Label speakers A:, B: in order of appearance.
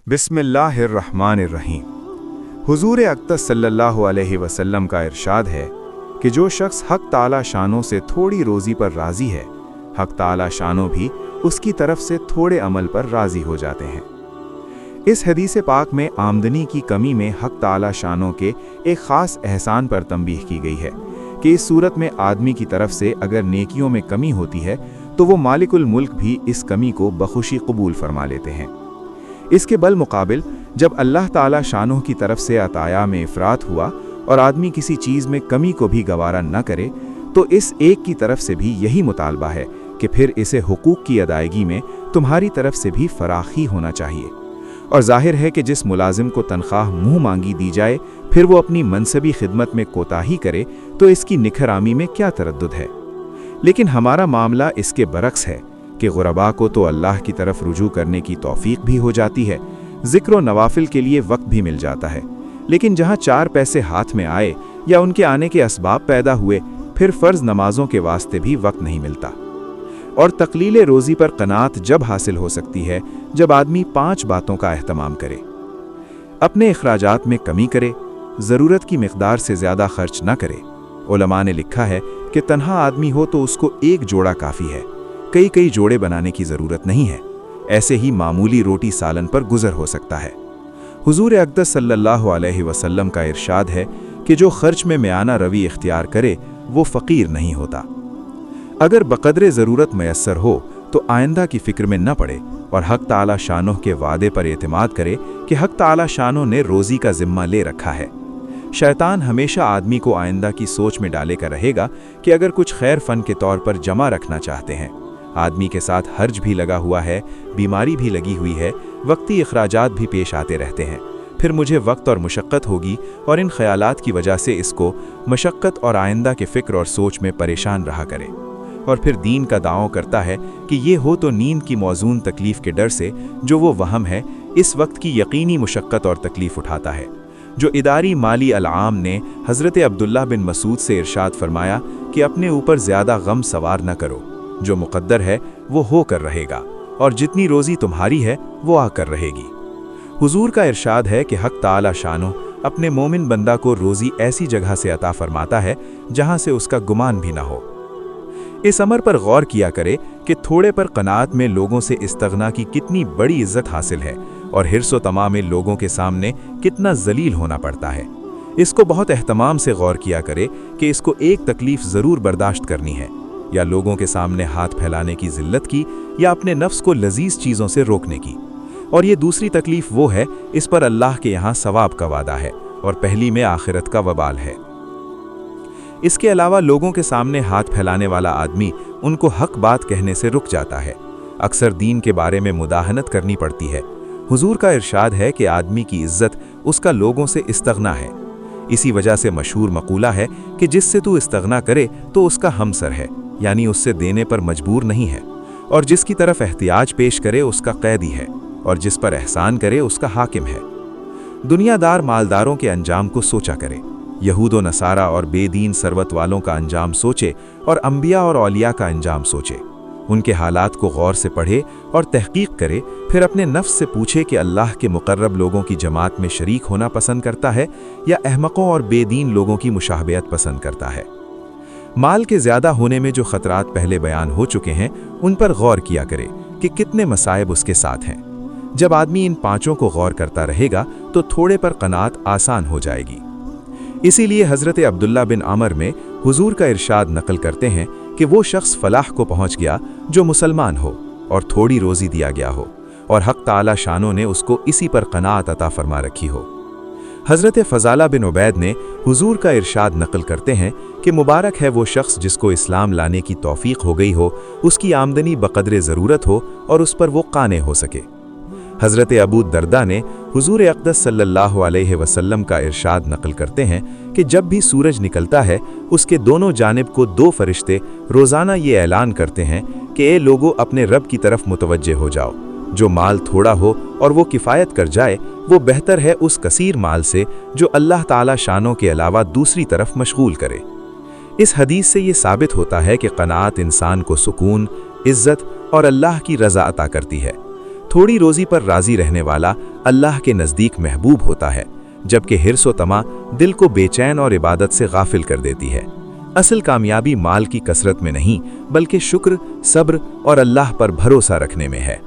A: बिस्मिल्लाहिर्रहमानिर्रहीम। हुजूर अक़दस सल्लल्लाहु अलैहि वसल्लम का इरशाद है कि जो शख्स हक़ ताला शानों से थोड़ी रोज़ी पर राज़ी है, हक़ ताला शानों भी उसकी तरफ से थोड़े अमल पर राज़ी हो जाते हैं। इस हदीस पाक में आमदनी की कमी में हक़ ताला शानों के एक ख़ास एहसान पर तंबीह की गई है कि इस सूरत में आदमी की तरफ से अगर नेकियों में कमी होती है तो वो मालिकुल मुल्क भी इस कमी को बखुशी कबूल फरमा लेते हैं। इसके बल मुकाबिल जब अल्लाह ताला शानों की तरफ से अताया में इफ़रात हुआ और आदमी किसी चीज़ में कमी को भी गवारा न करे, तो इस एक की तरफ से भी यही मुतालबा है कि फिर इसे हुकूक की अदायगी में तुम्हारी तरफ से भी फराखी होना चाहिए। और जाहिर है कि जिस मुलाजिम को तनख्वाह मुँह मांगी दी जाए फिर वो अपनी मनसबी खिदमत में कोताही करे तो इसकी निखरामी में क्या तरद्दुद है। लेकिन हमारा मामला इसके बरक्स है कि गुरबा को तो अल्लाह की तरफ रुजू करने की तौफीक भी हो जाती है, ज़िक्र व नवाफिल के लिए वक्त भी मिल जाता है, लेकिन जहाँ चार पैसे हाथ में आए या उनके आने के असबाब पैदा हुए फिर फ़र्ज़ नमाजों के वास्ते भी वक्त नहीं मिलता। और तकलील रोज़ी पर कनात जब हासिल हो सकती है जब आदमी 5 बातों का एहतमाम करे। अपने अखराजात में कमी करे, ज़रूरत की मिक़दार से ज़्यादा खर्च न करे। उलमा ने लिखा है कि तन्हा आदमी हो तो उसको एक जोड़ा काफ़ी है, कई जोड़े बनाने की ज़रूरत नहीं है। ऐसे ही मामूली रोटी सालन पर गुजर हो सकता है। हुजूर अक़दस सल्लल्लाहु अलैहि वसल्लम का इरशाद है कि जो खर्च में म्याना रवी इख्तियार करे वो फ़कीर नहीं होता। अगर बक़द्रे ज़रूरत मैसर हो तो आइंदा की फ़िक्र में न पड़े और हक़ ताला शानों के वादे पर एतमाद करे कि हक़ ताला शानों ने रोज़ी का ज़िम्मा ले रखा है। शैतान हमेशा आदमी को आइंदा की सोच में डाले का रहेगा कि अगर कुछ खैर फ़न के तौर पर जमा रखना चाहते हैं, आदमी के साथ हर्ज भी लगा हुआ है, बीमारी भी लगी हुई है, वक्ती अखराजात भी पेश आते रहते हैं, फिर मुझे वक्त और मुशक्क़त होगी और इन ख़यालात की वजह से इसको मशक्क़त और आइंदा के फ़िक्र और सोच में परेशान रहा करे। और फिर दीन का दावा करता है कि ये हो तो नींद की मौजून तकलीफ़ के डर से जो वो वहम है इस वक्त की यकीनी मुशक्क़त और तकलीफ़ उठाता है। जो इदारी माली अल-आम ने हज़रत अब्दुल्लाह बिन मसूद से इरशाद फरमाया कि अपने ऊपर ज़्यादा गम सवार न करो, जो मुक़द्दर है वो होकर रहेगा और जितनी रोज़ी तुम्हारी है वो आकर रहेगी। हुजूर का इरशाद है कि हक़ ताला शानो अपने मोमिन बंदा को रोज़ी ऐसी जगह से अता फरमाता है जहाँ से उसका गुमान भी ना हो। इस अमर पर गौर किया करे कि थोड़े पर कनात में लोगों से इस्तग़ना की कितनी बड़ी इज़्ज़त हासिल है और हिर्स व तमा में लोगों के सामने कितना ज़लील होना पड़ता है। इसको बहुत एहतमाम से गौर किया करे कि इसको एक तकलीफ़ ज़रूर बर्दाश्त करनी है, या लोगों के सामने हाथ फैलाने की ज़िल्लत की या अपने नफ्स को लजीज चीज़ों से रोकने की। और ये दूसरी तकलीफ़ वो है इस पर अल्लाह के यहाँ सवाब का वादा है और पहली में आखिरत का वबाल है। इसके अलावा लोगों के सामने हाथ फैलाने वाला आदमी उनको हक बात कहने से रुक जाता है, अक्सर दीन के बारे में मुदाहनत करनी पड़ती है। हुजूर का इरशाद है कि आदमी की इज़्ज़त उसका लोगों से इस्तग़ना है। इसी वजह से मशहूर मक़ूला है कि जिससे तू इस्तग़ना करे तो उसका हमसर है, यानी उससे देने पर मजबूर नहीं है, और जिसकी तरफ एहतियाज पेश करे उसका कैदी है, और जिस पर एहसान करे उसका हाकिम है। दुनियादार मालदारों के अंजाम को सोचा करे, यहूद व नसारा और बेदीन सरवत वालों का अंजाम सोचे और अंबिया और औलिया का अंजाम सोचे। उनके हालात को गौर से पढ़े और तहकीक करे, फिर अपने नफ्स से पूछे कि अल्लाह के मुकर्रब लोगों की जमात में शरीक होना पसंद करता है या अहमकों और बेदीन लोगों की मुशाहबत पसंद करता है। माल के ज़्यादा होने में जो ख़तरात पहले बयान हो चुके हैं उन पर गौर किया करे कि कितने मसाइब उसके साथ हैं। जब आदमी इन 5 को गौर करता रहेगा तो थोड़े पर कनात आसान हो जाएगी। इसीलिए हज़रत अब्दुल्ला बिन अमर में हुजूर का इरशाद नकल करते हैं कि वो शख्स फलाह को पहुँच गया जो मुसलमान हो और थोड़ी रोज़ी दिया गया हो और हक़ ताला शानों ने उसको इसी पर कनात अता फरमा रखी हो। हज़रत फ़ज़ाला बिन उबैद ने हुजूर का इरशाद नकल करते हैं कि मुबारक है वो शख्स जिसको इस्लाम लाने की तौफ़ीक हो गई हो, उसकी आमदनी बक़द्रे ज़रूरत हो और उस पर वो काने हो सके। हज़रत अबू दरदा ने हुजूर अक़दस सल्लल्लाहु अलैहि वसल्लम का इरशाद नकल करते हैं कि जब भी सूरज निकलता है उसके दोनों जानिब को 2 फरिश्ते रोज़ाना ये ऐलान करते हैं कि ए लोगों, अपने रब की तरफ मुतवज्जे हो जाओ। जो माल थोड़ा हो और वो किफ़ायत कर जाए वो बेहतर है उस कसीर माल से जो अल्लाह ताला शानों के अलावा दूसरी तरफ मशगूल करे। इस हदीस से ये साबित होता है कि क़नाअत इंसान को सुकून, इज़्ज़त और अल्लाह की रज़ा अता करती है। تھوڑی روزی پر راضی رہنے والا اللہ کے نزدیک محبوب ہوتا ہے، جبکہ حرص و طمع دل کو بے چین اور عبادت سے غافل کر دیتی ہے۔ اصل کامیابی مال کی کثرت میں نہیں، بلکہ شکر، صبر اور اللہ پر بھروسہ رکھنے میں ہے۔